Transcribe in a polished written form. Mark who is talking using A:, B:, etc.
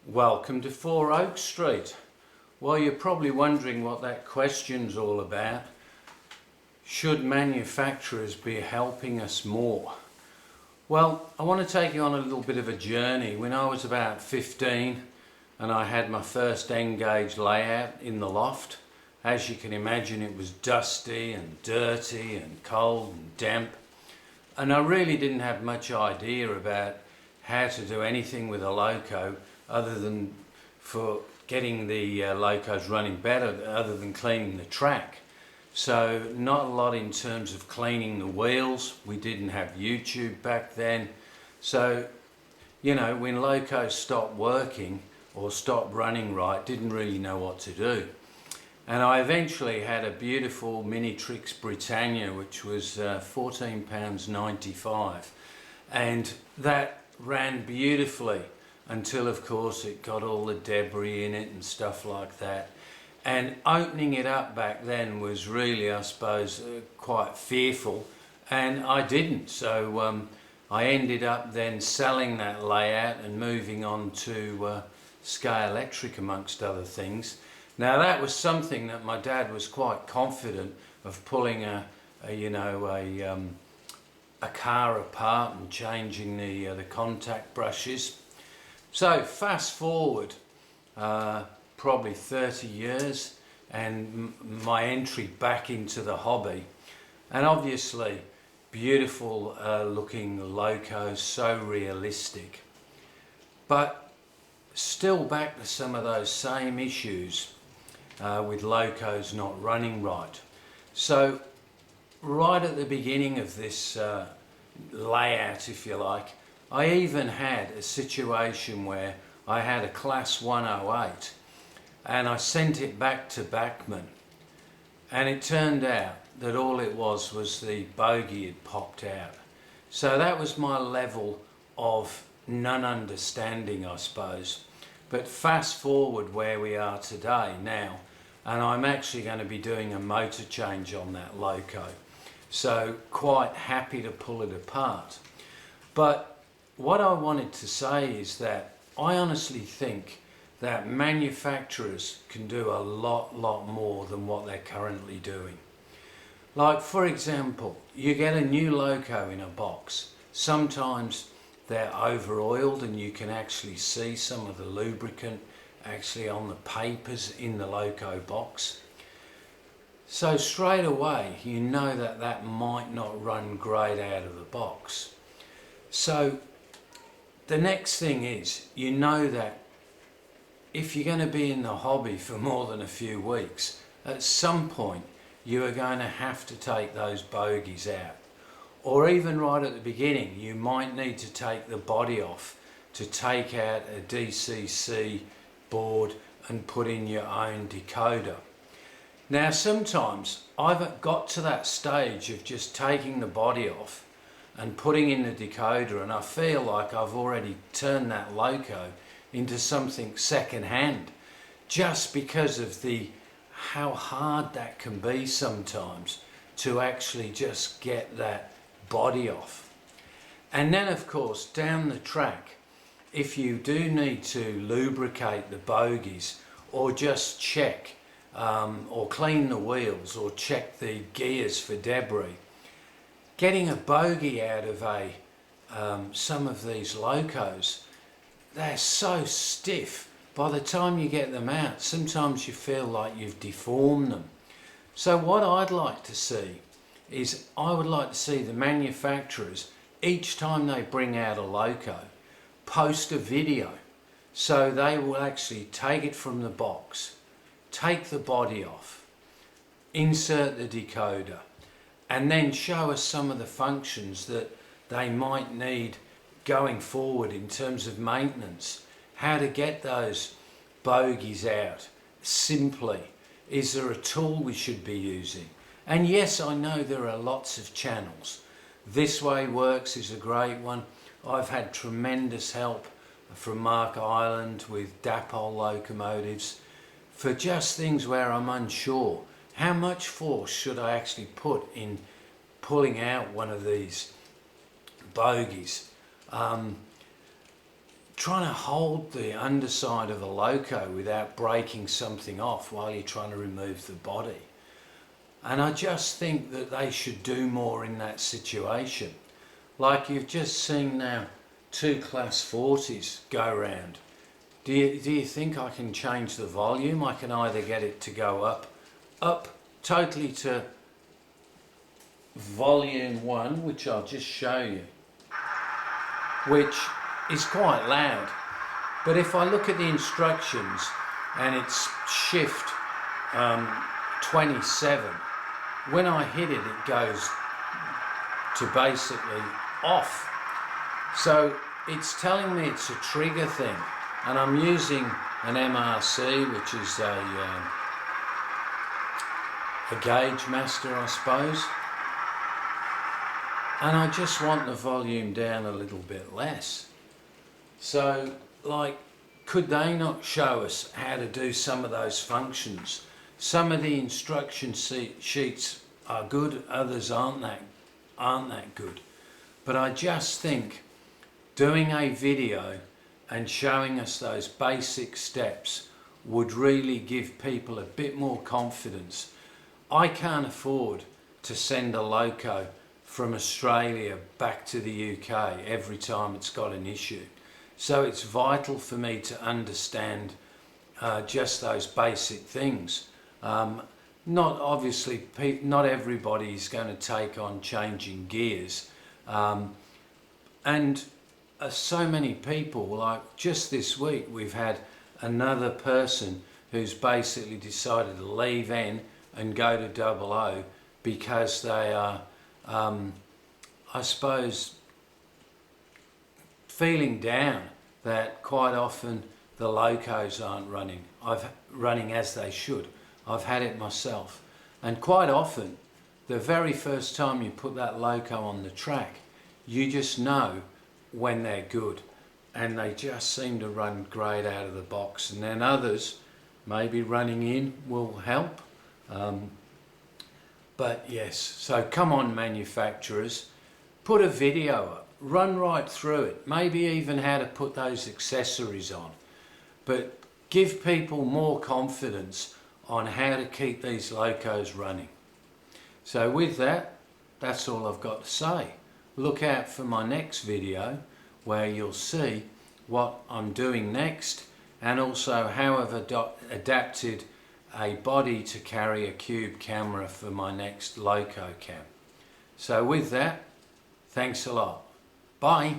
A: Welcome to 4 Oak Street. Well, you're probably wondering what that question's all about. Should manufacturers be helping us more? Well, I want to take you on a little bit of a journey. When I was about 15 and I had my first N-gauge layout in the loft, as you can imagine, it was dusty and dirty and cold and damp, and I really didn't have much idea about how to do anything with a loco other than for getting the locos running better, other than cleaning the track. So not a lot in terms of cleaning the wheels. We didn't have YouTube back then. So, you know, when locos stopped working or stopped running right, didn't really know what to do. And I eventually had a beautiful Minitrix Britannia, which was £14.95, and that ran beautifully until, of course, it got all the debris in it and stuff like that. And opening it up back then was really, I suppose, quite fearful, and I didn't. So I ended up then selling that layout and moving on to Scale Electric, amongst other things. Now that was something that my dad was quite confident of, pulling a car apart and changing the contact brushes. So fast forward probably 30 years and my entry back into the hobby, and obviously beautiful looking locos, so realistic, but still back to some of those same issues with locos not running right. So right at the beginning of this layout, if you like, I even had a situation where I had a class 108 and I sent it back to Bachmann, and it turned out that all it was the bogie had popped out. So that was my level of non-understanding, I suppose. But fast forward where we are today now, and I'm actually going to be doing a motor change on that loco. So quite happy to pull it apart. But what I wanted to say is that I honestly think that manufacturers can do a lot more than what they're currently doing. Like, for example, you get a new loco in a box. Sometimes they're over oiled and you can actually see some of the lubricant actually on the papers in the loco box. So straight away you know that that might not run great out of the box. So the next thing is, you know that if you're going to be in the hobby for more than a few weeks, at some point you are going to have to take those bogies out. Or even right at the beginning, you might need to take the body off to take out a DCC board and put in your own decoder. Now sometimes I've got to that stage of just taking the body off and putting in the decoder, and I feel like I've already turned that loco into something second hand, just because of how hard that can be sometimes to actually just get that body off. And then of course down the track, if you do need to lubricate the bogies or just check or clean the wheels or check the gears for debris, getting a bogie out of some of these locos, they're so stiff. By the time you get them out, sometimes you feel like you've deformed them. So what I'd like to see is, I would like to see the manufacturers, each time they bring out a loco, post a video. So they will actually take it from the box, take the body off, insert the decoder, and then show us some of the functions that they might need going forward in terms of maintenance. How to get those bogies out simply. Is there a tool we should be using? And yes, I know there are lots of channels. This Way Works is a great one. I've had tremendous help from Mark Ireland with Dapol locomotives for just things where I'm unsure. How much force should I actually put in pulling out one of these bogies? trying to hold the underside of a loco without breaking something off while you're trying to remove the body. And I just think that they should do more in that situation. Like you've just seen now, 2 Class 40s go round. Do you think I can change the volume? I can either get it to go up totally to volume 1, which I'll just show you, which is quite loud. But if I look at the instructions and it's shift 27, when I hit it, it goes to basically off. So it's telling me it's a trigger thing, and I'm using an MRC, which is a gauge master, I suppose, and I just want the volume down a little bit less. So, like, could they not show us how to do some of those functions? Some of the instruction sheets are good, others aren't that good. But I just think doing a video and showing us those basic steps would really give people a bit more confidence. I can't afford to send a loco from Australia back to the UK every time it's got an issue. So it's vital for me to understand just those basic things. Not obviously, not everybody is going to take on changing gears. And so many people, like just this week, we've had another person who's basically decided to leave N and go to 00 because they are, I suppose, feeling down that quite often the locos aren't running as they should. I've had it myself, and quite often the very first time you put that loco on the track, you just know when they're good, and they just seem to run great out of the box. And then others, maybe running in will help. But yes, so come on manufacturers, put a video up, run right through it, maybe even how to put those accessories on, but give people more confidence on how to keep these locos running. So with that, that's all I've got to say. Look out for my next video where you'll see what I'm doing next, and also how I've adapted a body to carry a cube camera for my next loco cam. So with that, thanks a lot. Bye.